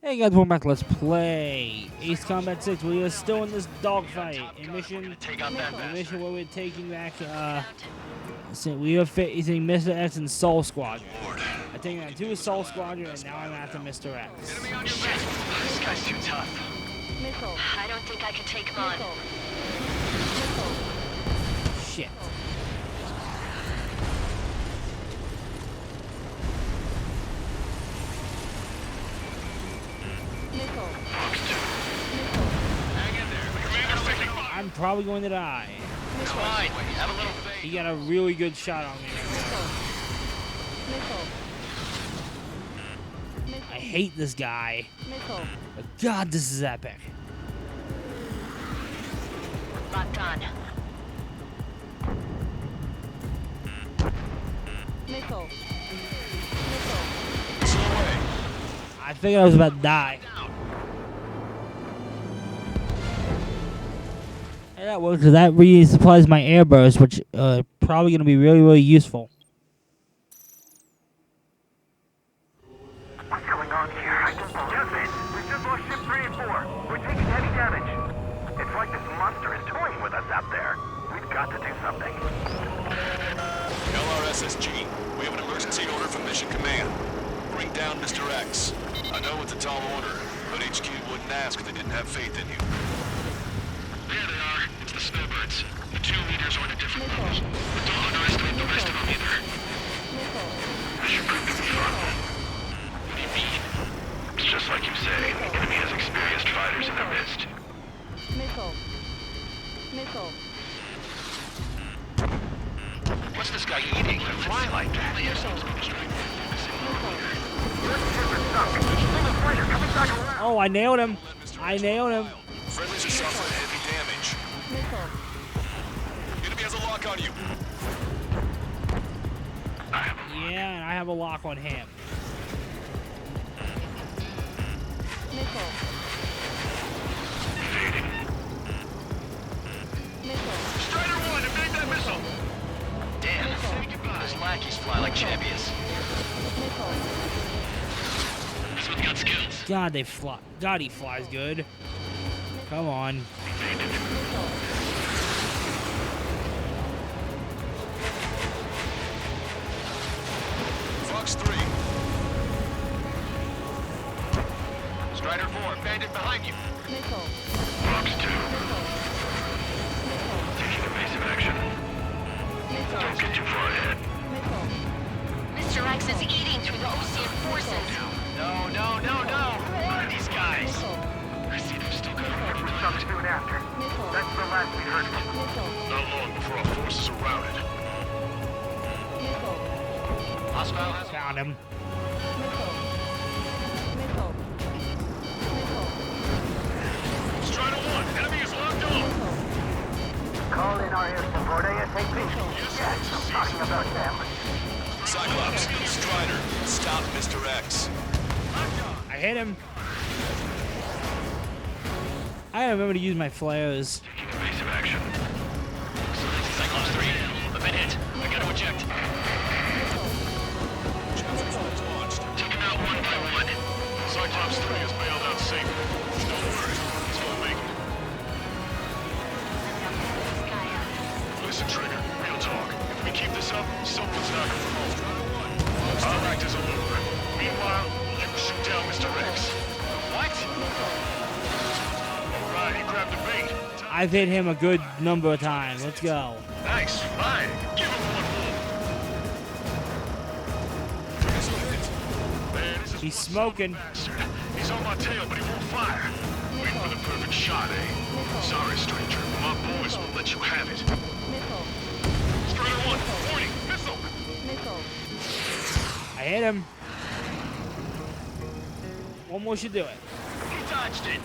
Hey guys, welcome back. Let's play Ace Combat 6. We are still in this dogfight. A mission where we're taking back, we are facing Mr. X and Soul Squadron. I taken out two Soul Squadron, and now I'm after Mr. X. Shit, this guy's too tough. Missile. I don't think I can take him on. Shit. I'm probably going to die. Come on, have a little faith. He got a really good shot on me. I hate this guy. But God, this is epic. Locked on. I figured I was about to die. Hey, that works, because that resupplies my air burst, which probably going to be really, really useful. What's going on here? I just guess it. We've just lost ship 3 and 4. We're taking heavy damage. It's like this monster is toying with us out there. We've got to do something. LRSSG, we have an emergency order from Mission Command. Bring down Mr. X. I know it's a tall order, but HQ wouldn't ask if they didn't have faith in you. There they are. It's the snowbirds. The 2 leaders are in a different pose. But don't underestimate the rest of them either. This should prove to be fun. What do you mean? It's just like you say. The enemy has experienced fighters in their midst. What's this guy eating? They fly like that. Oh, I nailed him. I nailed him. Friendlies are suffering heavy damage. Enemy has a lock on you. Yeah, and I have a lock on him. Strider 1, evade that missile! Damn, those lackeys fly like champions. This one's got skills. God, they fly. God, he flies good. Come on. Fox 3. Strider 4, bandit behind you. Fox 2. Taking evasive action. Don't get too far ahead. Mr. X is eating through the Ocean forces. No. Who are these guys? I see them still coming. It was some soon after. That's the last we heard from them. Not long before our forces are routed. Hostile has Found him. Strider 1, enemy is locked on! Call in our air support ASAP. Yes, I'm talking about them. Cyclops, Strider, stop Mr. X. I hit him. I gotta remember to use my flares. Taking evasive action. Cyclops 3. I've been hit. I gotta eject. Taking out one by one. Cyclops 3 has bailed out safe. Don't worry, it's gonna make it. Listen, Trigger, real talk. If we keep this up, someone's not gonna fall. I'll act as a lure. Meanwhile, you shoot down Mr. X. What? Alright, he grabbed the bait. I've hit him a good number of times. Let's go. Nice, fine. Give him one more. Man, this is He's one smoking. bastard. He's on my tail, but he won't fire. Waiting for the perfect shot, eh? Sorry, stranger. My boys won't let you have it. Strider 1, 40, missile! I hit him. One more should do it. He dodged it.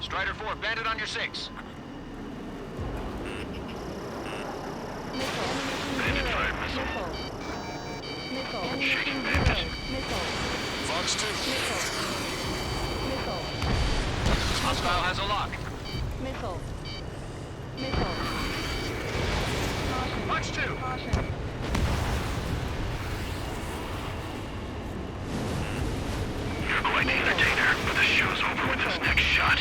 Strider 4, bandit on your 6. Bandit fired missile. Shaking bandit. Fox 2. Hostile has a lock. Fox 2. like the entertainer, but the show's over with this next shot.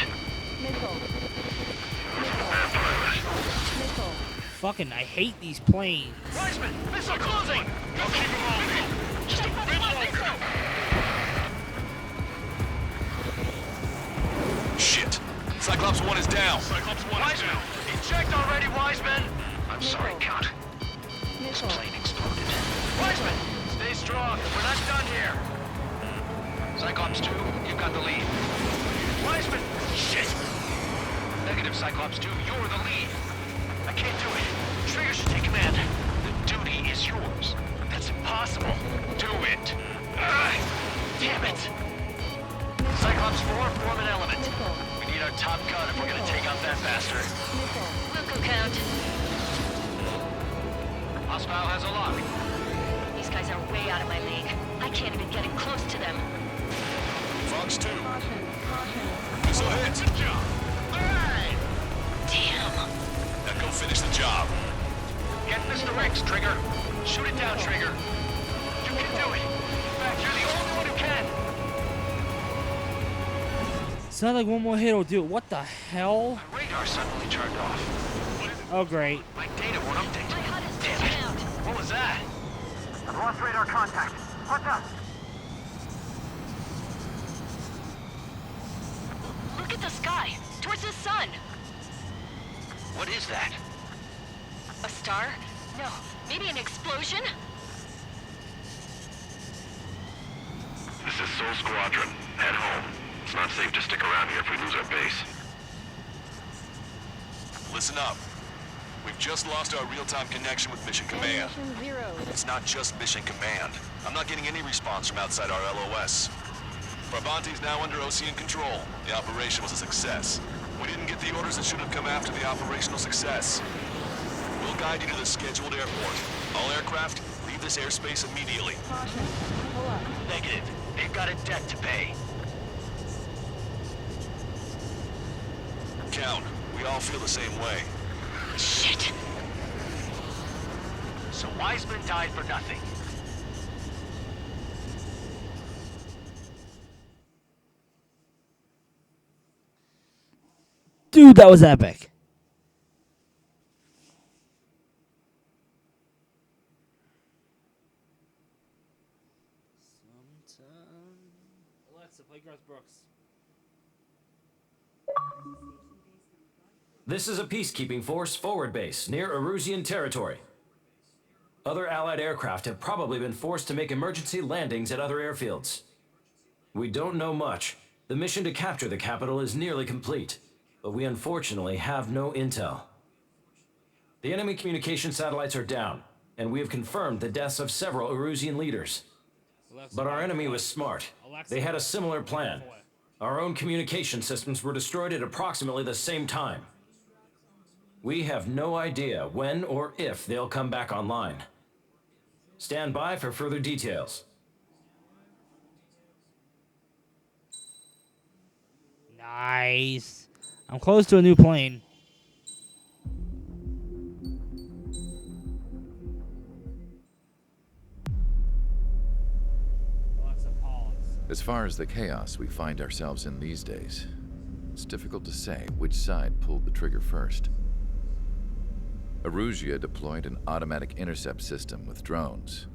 Fucking, I hate these planes. Wiseman, missile closing! Go keep him on me! Just a bit longer! Shit! Cyclops 1 is down. Cyclops 1 is down. Eject already, Wiseman! I'm sorry, Count. This plane exploded. Wiseman, stay strong. We're not done here. Cyclops 2, you've got the lead. Wiseman! Shit! Negative, Cyclops 2, you're the lead. I can't do it. Trigger should take command. The duty is yours. That's impossible. Do it! Damn it! Cyclops 4, form an element. We need our top gun if we're gonna take out that bastard. Wilco count. Hostile has a lock. These guys are way out of my league. I can't even get in close to them. Fox 2. Missile hit. Good job. Alright! Damn. Now go finish the job. Get Mr. X, Trigger. Shoot it down, Trigger. You can do it. In fact, you're the only one who can. Sounds like one more hit will do it. What the hell? My radar suddenly turned off. Oh, great. My data won't update. My HUD is Damn taken it. out. What was that? I've lost radar contact. What's up? Look at the sky. Towards the sun. What is that? A star? No. Maybe an explosion? This is Soul Squadron. Head home. It's not safe to stick around here if we lose our base. Listen up. We've just lost our real-time connection with Mission Command. It's not just Mission Command. I'm not getting any response from outside our LOS. Brabante's now under Ocean control. The operation was a success. We didn't get the orders that should have come after the operational success. We'll guide you to the scheduled airport. All aircraft, leave this airspace immediately. Negative. They've got a debt to pay. Count, we all feel the same way. Shit. So Wiseman died for nothing. Dude, that was epic. Alexa, play Garth Brooks. This is a peacekeeping force forward base near Erusian territory. Other Allied aircraft have probably been forced to make emergency landings at other airfields. We don't know much. The mission to capture the capital is nearly complete, but we unfortunately have no intel. The enemy communication satellites are down, and we have confirmed the deaths of several Erusian leaders. But our enemy was smart. They had a similar plan. Our own communication systems were destroyed at approximately the same time. We have no idea when or if they'll come back online. Stand by for further details. Nice. I'm close to a new plane. Alexa, pause. As far as the chaos we find ourselves in these days, it's difficult to say which side pulled the trigger first. Erusia deployed an automatic intercept system with drones.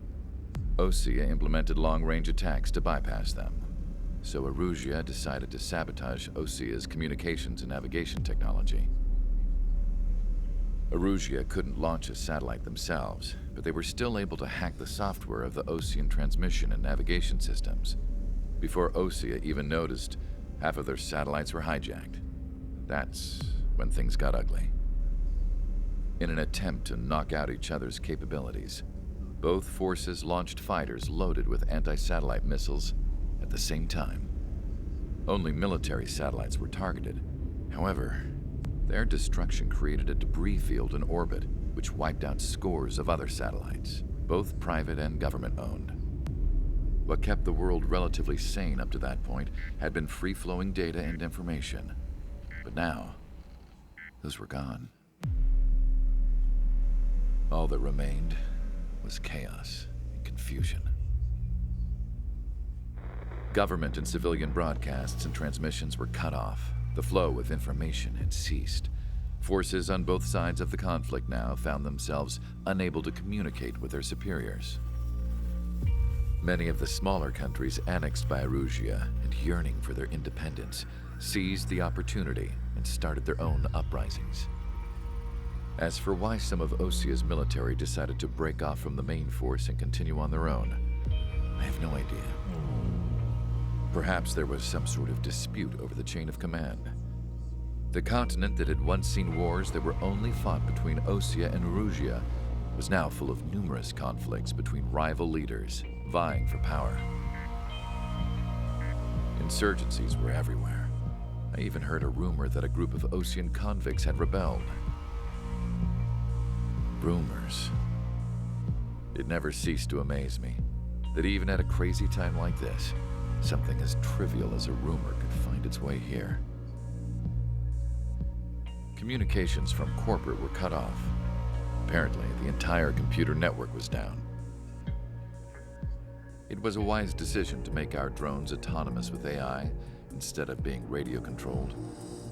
Osea implemented long-range attacks to bypass them. So Erusia decided to sabotage Osea's communications and navigation technology. Erusia couldn't launch a satellite themselves, but they were still able to hack the software of the Osean transmission and navigation systems. Before Osea even noticed, half of their satellites were hijacked. That's when things got ugly. In an attempt to knock out each other's capabilities, both forces launched fighters loaded with anti-satellite missiles at the same time. Only military satellites were targeted. However, their destruction created a debris field in orbit, which wiped out scores of other satellites, both private and government-owned. What kept the world relatively sane up to that point had been free-flowing data and information. But now, those were gone. All that remained was chaos and confusion. Government and civilian broadcasts and transmissions were cut off. The flow of information had ceased. Forces on both sides of the conflict now found themselves unable to communicate with their superiors. Many of the smaller countries annexed by Erusia and yearning for their independence seized the opportunity and started their own uprisings. As for why some of Osia's military decided to break off from the main force and continue on their own, I have no idea. Perhaps there was some sort of dispute over the chain of command. The continent that had once seen wars that were only fought between Osia and Erusia was now full of numerous conflicts between rival leaders vying for power. Insurgencies were everywhere. I even heard a rumor that a group of Osian convicts had rebelled. Rumors. It never ceased to amaze me that even at a crazy time like this, something as trivial as a rumor could find its way here. Communications from corporate were cut off. Apparently, the entire computer network was down. It was a wise decision to make our drones autonomous with AI instead of being radio-controlled.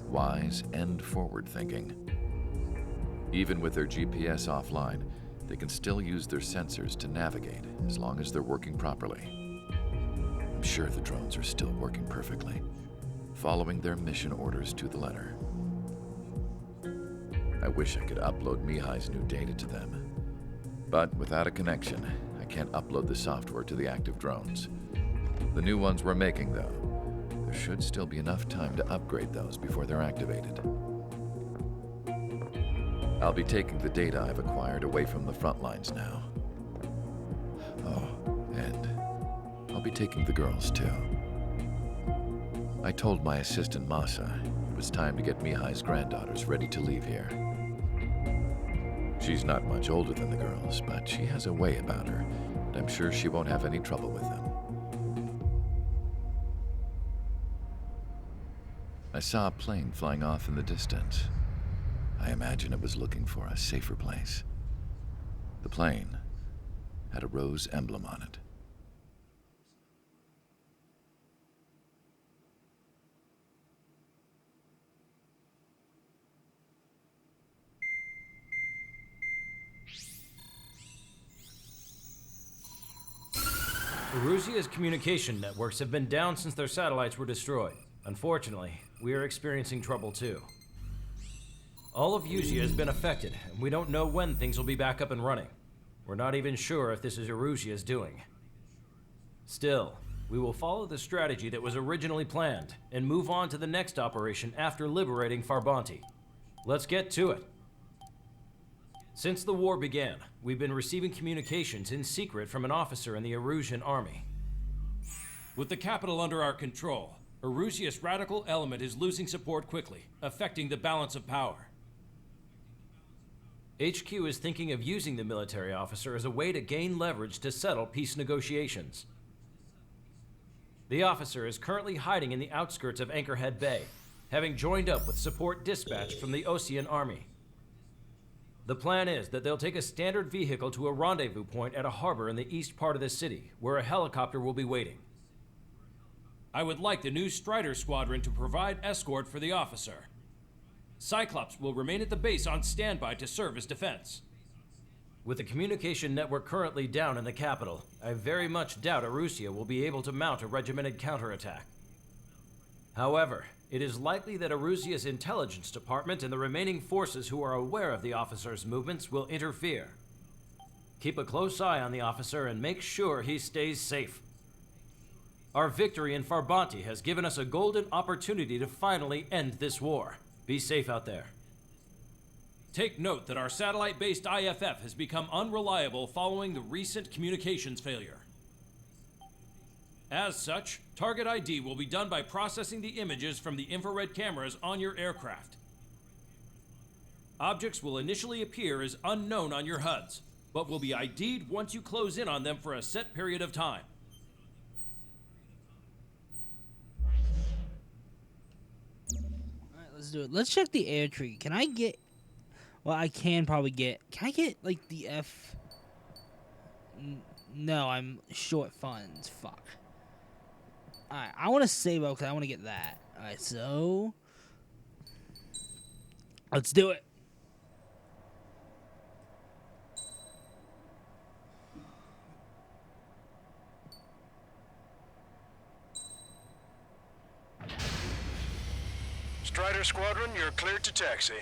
Wise and forward-thinking. Even with their GPS offline, they can still use their sensors to navigate as long as they're working properly. I'm sure the drones are still working perfectly, following their mission orders to the letter. I wish I could upload Mihai's new data to them. But without a connection, I can't upload the software to the active drones. The new ones we're making, though, there should still be enough time to upgrade those before they're activated. I'll be taking the data I've acquired away from the front lines now. Oh, and I'll be taking the girls, too. I told my assistant Masa it was time to get Mihai's granddaughters ready to leave here. She's not much older than the girls, but she has a way about her, and I'm sure she won't have any trouble with them. I saw a plane flying off in the distance. I imagine it was looking for a safer place. The plane had a rose emblem on it. Erusia's communication networks have been down since their satellites were destroyed. Unfortunately, we are experiencing trouble too. All of Erusia has been affected, and we don't know when things will be back up and running. We're not even sure if this is Erusia's doing. Still, we will follow the strategy that was originally planned, and move on to the next operation after liberating Farbanti. Let's get to it. Since the war began, we've been receiving communications in secret from an officer in the Erusian army. With the capital under our control, Erusia's radical element is losing support quickly, affecting the balance of power. HQ is thinking of using the military officer as a way to gain leverage to settle peace negotiations. The officer is currently hiding in the outskirts of Anchorhead Bay, having joined up with support dispatch from the Osean army. The plan is that they'll take a standard vehicle to a rendezvous point at a harbor in the east part of the city, where a helicopter will be waiting. I would like the new Strider Squadron to provide escort for the officer. Cyclops will remain at the base on standby to serve as defense. With the communication network currently down in the capital, I very much doubt Erusia will be able to mount a regimented counterattack. However, it is likely that Erusia's intelligence department and the remaining forces who are aware of the officer's movements will interfere. Keep a close eye on the officer and make sure he stays safe. Our victory in Farbanti has given us a golden opportunity to finally end this war. Be safe out there. Take note that our satellite-based IFF has become unreliable following the recent communications failure. As such, target ID will be done by processing the images from the infrared cameras on your aircraft. Objects will initially appear as unknown on your HUDs, but will be ID'd once you close in on them for a set period of time. Alright, let's do it. Let's check the air tree. Can I get... Well, I can probably get... Can I get, like, the F... No, I'm short funds. Fuck. Alright, I want to save up because I want to get that. Alright, so let's do it. Strider Squadron, you're cleared to taxi.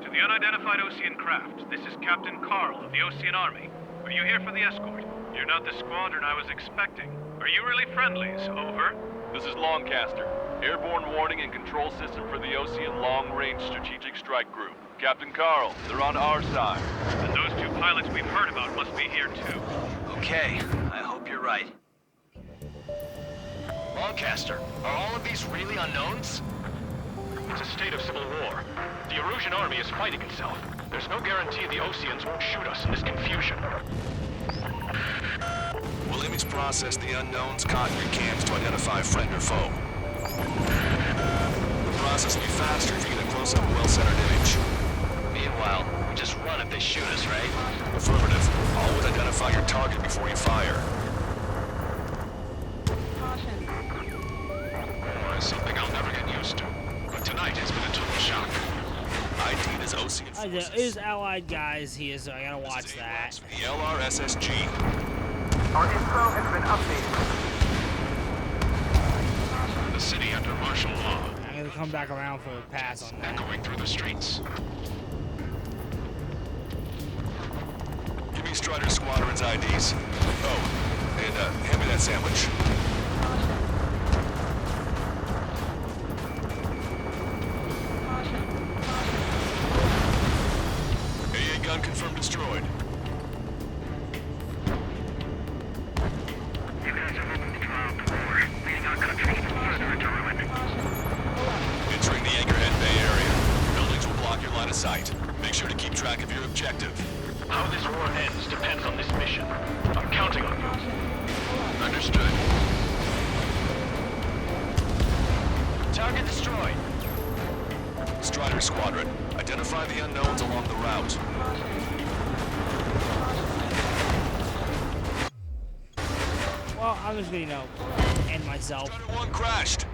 To the unidentified Osean craft, this is Captain Carl of the Osean Army. Are you here for the escort? You're not the squadron I was expecting. Are you really friendlies? Over. This is Longcaster. Airborne warning and control system for the Osean Long Range Strategic Strike Group. Captain Carl, they're on our side. And those two pilots we've heard about must be here too. Okay, I hope you're right. Longcaster, are all of these really unknowns? It's a state of civil war. The Erusian army is fighting itself. There's no guarantee the Oseans won't shoot us in this confusion. We'll image process the unknowns caught in your cams to identify friend or foe. The process will be faster if you get a close-up, well-centered image. Meanwhile, we just run if they shoot us, right? Affirmative. Always identify your target before you fire. Something I'll never get used to. But tonight has been a total shock. ID is Osean forces. It is allied guys here, so I gotta watch that. The LRSSG. Our info has been updated. The city under martial law. I'm gonna come back around for a pass on that. Echoing through the streets. Give me Strider Squadron's IDs. Oh, and hand me that sandwich. AA gun confirmed destroyed. You guys have opened the trial door, leading our country even further into ruin. Entering the Anchorhead Bay area. Buildings will block your line of sight. Make sure to keep track of your objective. How this war ends depends on this mission. I'm counting on you. Understood. Target destroyed. Strider Squadron, identify the unknowns along the route. Well, I'm just gonna, end myself. Strider 1 crashed.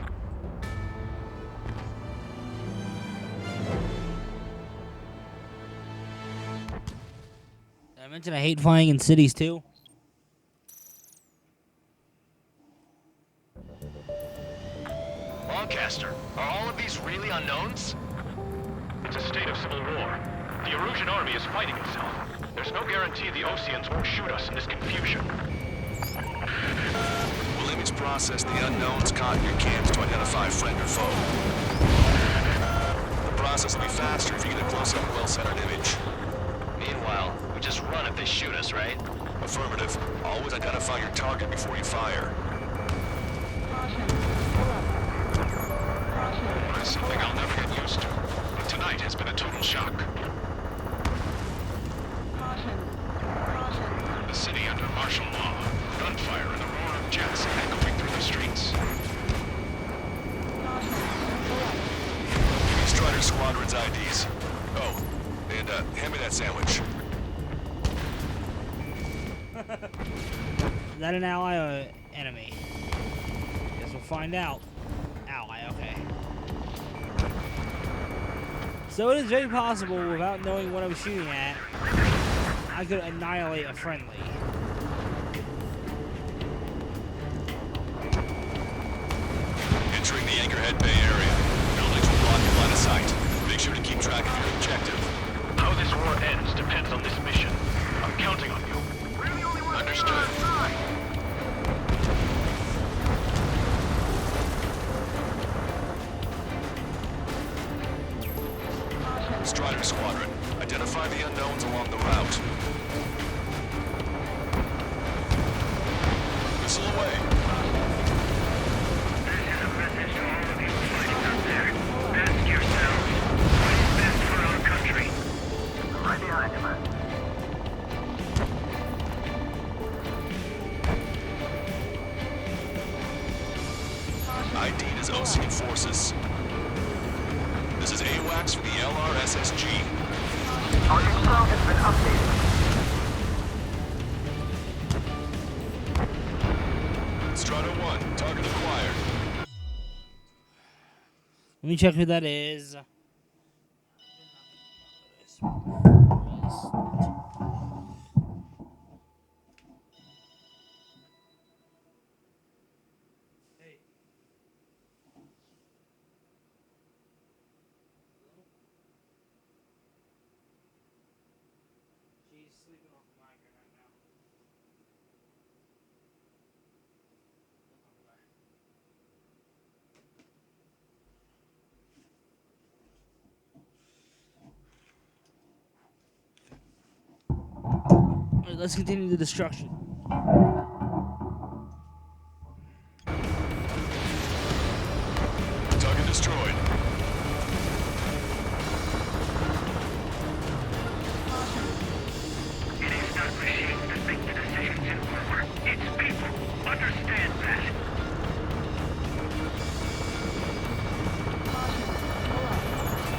Did I mention I hate flying in cities too? Longcaster, are all of these really unknowns? It's a state of civil war. The Erusian army is fighting itself. There's no guarantee the Oseans won't shoot us in this confusion. We'll image process the unknowns caught in your cams to identify friend or foe. The process will be faster if you get a close-up, well-centered image. Meanwhile, we just run if they shoot us, right? Affirmative. Always identify your target before you fire. Something I'll never get used to. But tonight has been a total shock. The city under martial law. Gunfire and the roar of jets echoing through the streets. Give me Strider Squadron's IDs. Oh, and hand me that sandwich. Is that an ally or enemy? Guess we'll find out. Ally, okay. So it is very possible, without knowing what I'm shooting at, I could annihilate a friendly. Entering the Anchorhead Bay area. Buildings will block your line of sight. Make sure to keep track of your objective. How this war ends depends on this mission. I'm counting on you. Understood. Strider Squadron, identify the unknowns along the route. is Ocean Forces. This is AWACS for the LRSSG. Our info has been updated. Strato 1, target acquired. Let me check who that is. She's sleeping off the mic right now. Alright, let's continue the destruction. Target destroyed. It is not machines that make the decisions in war. It's people. Understand that.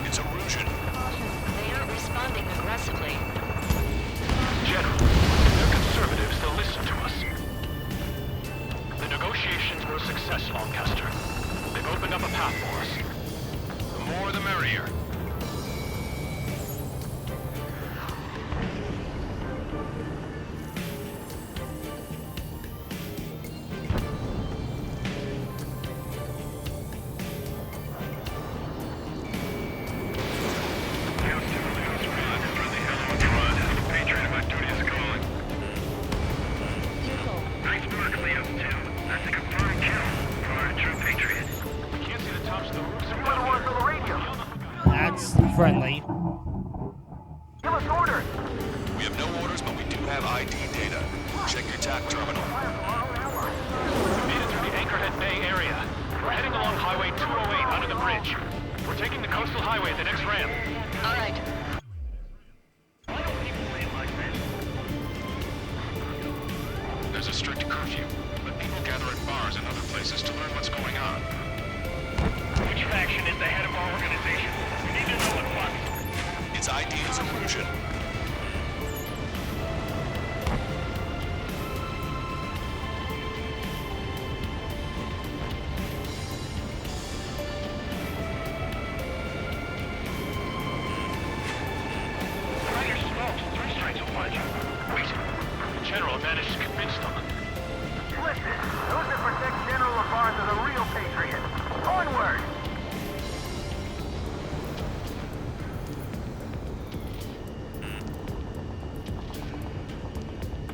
It's erosion. They aren't responding aggressively. General, if they're conservatives, they'll listen to us. The negotiations were a success, Lancaster. They've opened up a path for us. The more the merrier. Nice work, Leo 2. That's a confirmed kill for our true patriot. We can't see the tops of the roofs. What do on the radio? That's friendly. Give us orders. We have no orders, but we do have ID data. Check your TAC terminal. We made it through the Anchorhead Bay area. We're heading along Highway 208 under the bridge. We're taking the coastal highway at the next ramp. All right. Why don't people realize that? There's a strict curfew, but people gather at bars and other places to learn what's going on. Which faction is the head of our organization? We need to know at once. Its ID is erosion. Fire smokes. 3 strikes will find you. Wait, the General managed to convince them. Listen, those that protect General LaVar's are the real patriots. Onward!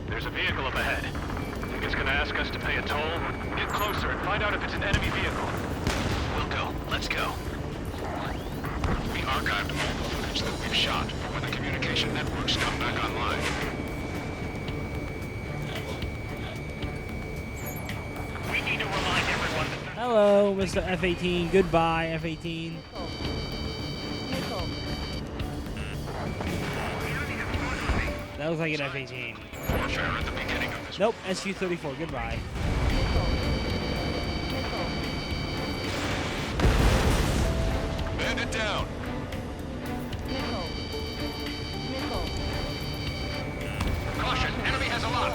There's a vehicle up ahead. Think it's gonna ask us to pay a toll? Get closer and find out if it's an enemy vehicle. We'll go. Let's go. We archived all the footage that we've shot for when the communication networks come back online. We need to remind everyone that Hello, Mr. F-18. Goodbye, F-18. That looks like an F-18. Warfare at the beginning of this. Nope, SU-34. Goodbye. Bandit down. Caution! Enemy has a lock!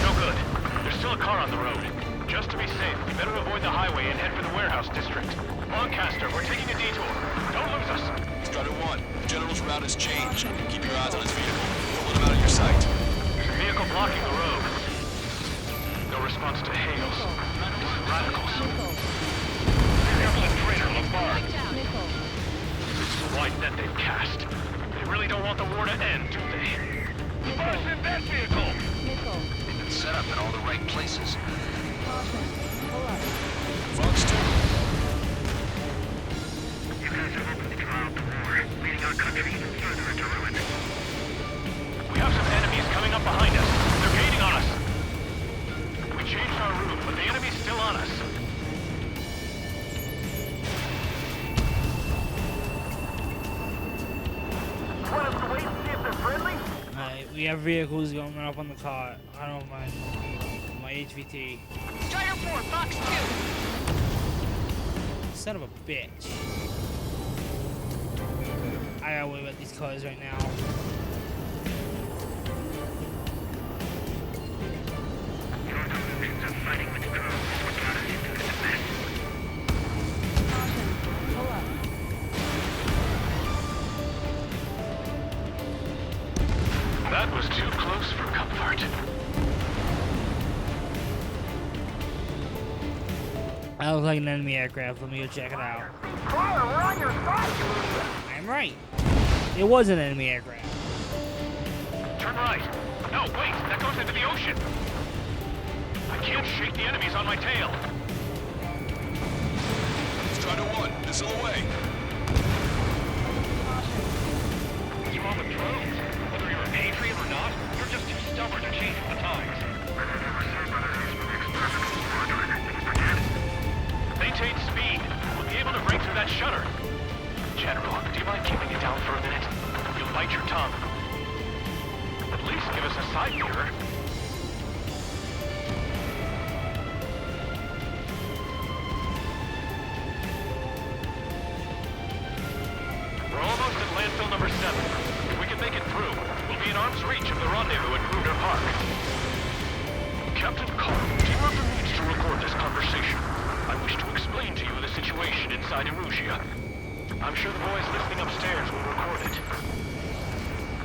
No good. There's still a car on the road. Just to be safe, we better avoid the highway and head for the warehouse district. Lancaster, we're taking a detour. Don't lose us. Strato 1, the General's route has changed. Keep your eyes on his vehicle. Don't let him out of your sight. There's a vehicle blocking the road. No response to hails. Radicals. here comes a traitor, LaVar. It's a wide net they've cast. They really don't want the war to end, do they? LaVar's in that vehicle! They've been set up in all the right places. Fox 2. You guys have opened the trial of the war, leading our country even further into ruin. We have some enemies coming up behind us. They're gaining on us. We changed our route, but the enemy's still on us. Want us to wait and see if they're friendly? Alright, we have vehicles going up on the car. I don't know my HVT. Strider 4, Fox 2. Son of a bitch. I gotta worry about these cars right now. That was too close for comfort. That looks like an enemy aircraft. Let me go check it out. Carl, we're on your side, you idiot. I'm right. It was an enemy aircraft. Turn right. No, wait, that goes into the ocean. I can't shake the enemies on my tail. Strider 1, missile away. What's wrong with drones? Whether you're a patriot or not, you're just too stubborn to change with the times. Maintain speed. We'll be able to break through that shutter. General, do you mind keeping it down for a minute? You'll bite your tongue. At least give us a side mirror. We're almost at landfill number 7. If we can make it through, we'll be in arm's reach of the rendezvous at Kruger Park. Captain Carl, do you have the means to record this conversation? I wish to explain to you the situation inside Erusia. I'm sure the boys listening upstairs will record it.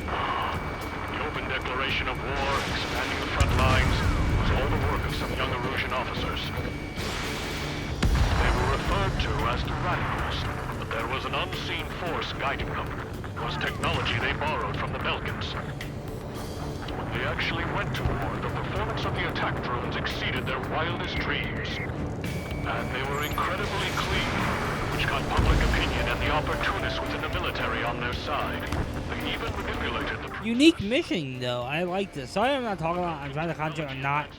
The open declaration of war, expanding the front lines, was all the work of some young Erusian officers. They were referred to as the radicals, but there was an unseen force guiding them. It was technology they borrowed from the Belkans. When they actually went to war, the performance of the attack drones exceeded their wildest dreams. And they were incredibly clean, which got public opinion and the opportunists within the military on their side. They even manipulated the... Unique mission, though. I like this. Sorry I'm not talking about... I'm trying to concentrate on not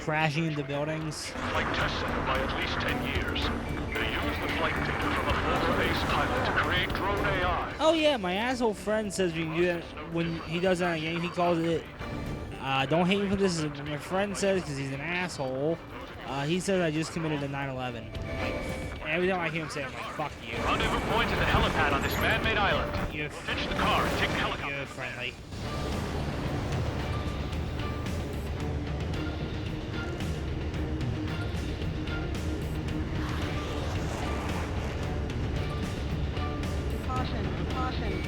crashing into buildings. Flight test center by at least 10 years. They used the flight data from a former ace pilot to create drone AI. Oh, yeah. My asshole friend says we can do that when he does that in a game. He calls it... don't hate me for this. My friend says, because he's an asshole... he says I just committed a 9/11. Every time I hear him say it, I'm like, fuck you. Rendezvous point is the helipad on this man-made island. You're ditch the car and take the helicopter. You're friendly. Caution, caution.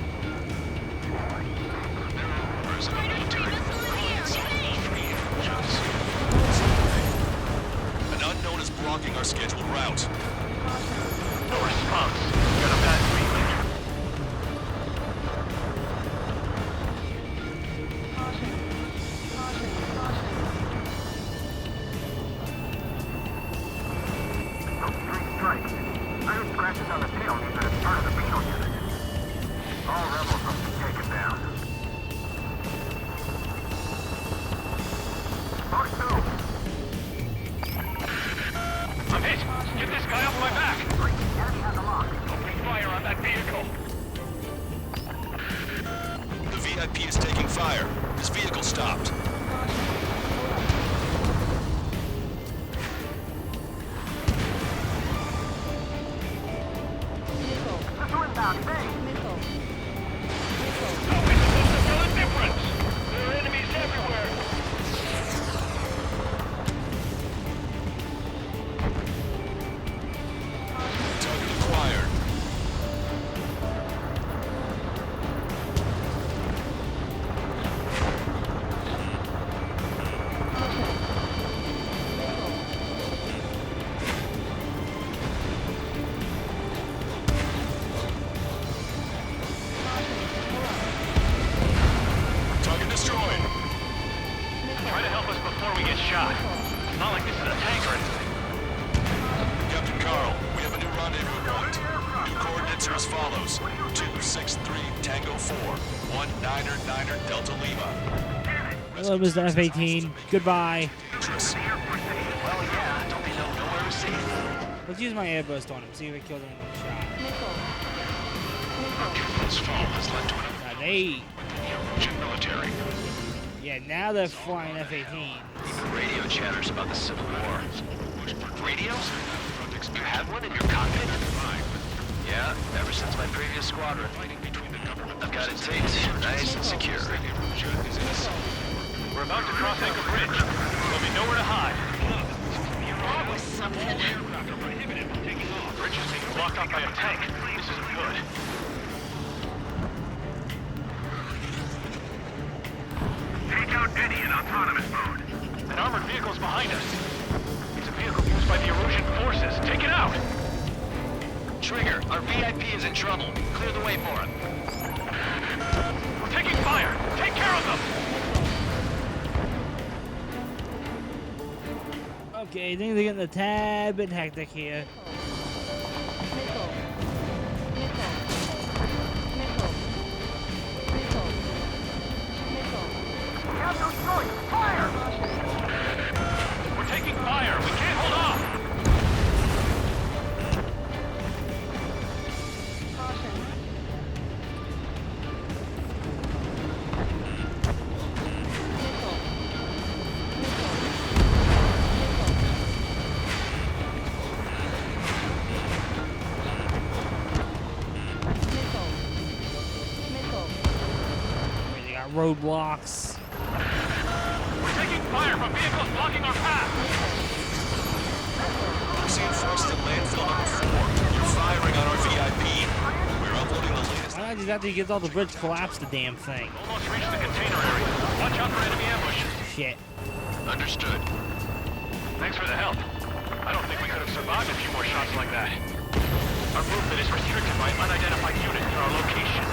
An unknown is blocking our scheduled route. No response. Got a bad feeling. Caution, caution, caution. Those 3 strikes. Iron scratches on the tail means that it's part of the penal unit. All rebels must be taken down. Mark 2. I'm hit! Get this guy off my back! Enemy has a lock. Open fire on that vehicle! The VIP is taking fire. His vehicle stopped. Missile, Missile inbound, bang! missile. How are we supposed to tell the difference? There are enemies everywhere! Target acquired. Target destroyed. Try to help us before we get shot. It's not like this is a tank or anything. Captain Carl, we have a new rendezvous point. New coordinates are as follows. 263 Tango 4. 1999 Delta Lima. Hello, Mr. F-18. Goodbye. Interest. Well, yeah, don't they know nowhere is safe? Let's use my airburst on him. See if it kills him in one shot. This fall has led to an Now they... Erusian military. Yeah, now they're flying F-18s. Even radio chatters about the Civil War. Radios? You have one in your cockpit? Yeah, ever since my previous squadron. I've got it taped, nice and secure. We're about to cross Anchor Bridge. There'll be nowhere to hide. That was something. Bridge is being blocked off by a tank. This isn't good. Take out Eddie in autonomous mode. An armored vehicle's behind us. It's a vehicle used by the Erusian forces. Take it out! Trigger, our VIP is in trouble. Clear the way for him. We're taking fire! Take care of them! Okay, things are getting a tad bit hectic here. Missile. Missile. Missile. We have no choice. Fire! We're taking fire! We can't hold off! Caution. They got roadblocks. We're taking fire from vehicles blocking our path! Ocean Force at landfill number 4. You're firing on our VIP. We're uploading the latest. Why not just after you get all the bridge collapse the damn thing? Almost reached the container area. Watch out for enemy ambush. Shit. Understood. Thanks for the help. I don't think we could have survived a few more shots like that. Our movement is restricted by unidentified units near our location.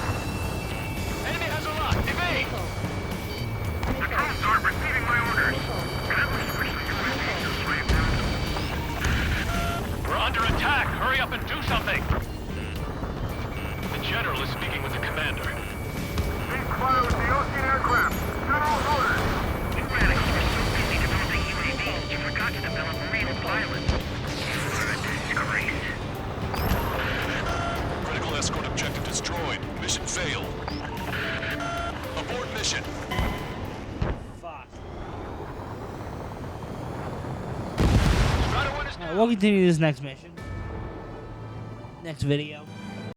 Enemy has a lock. Evade! The drones aren't receiving my orders. Can I switch the UAV to slave them? We're under attack! Hurry up and do something! The General is speaking with the commander. Ceasefire with the Ocean aircraft. General orders. You Radix were so busy developing UAVs, you forgot to develop real pilots. What a disgrace. Critical escort objective destroyed. Mission failed. Abort mission. Fuck. Strider 1 is Alright, we'll continue this next mission. Next video.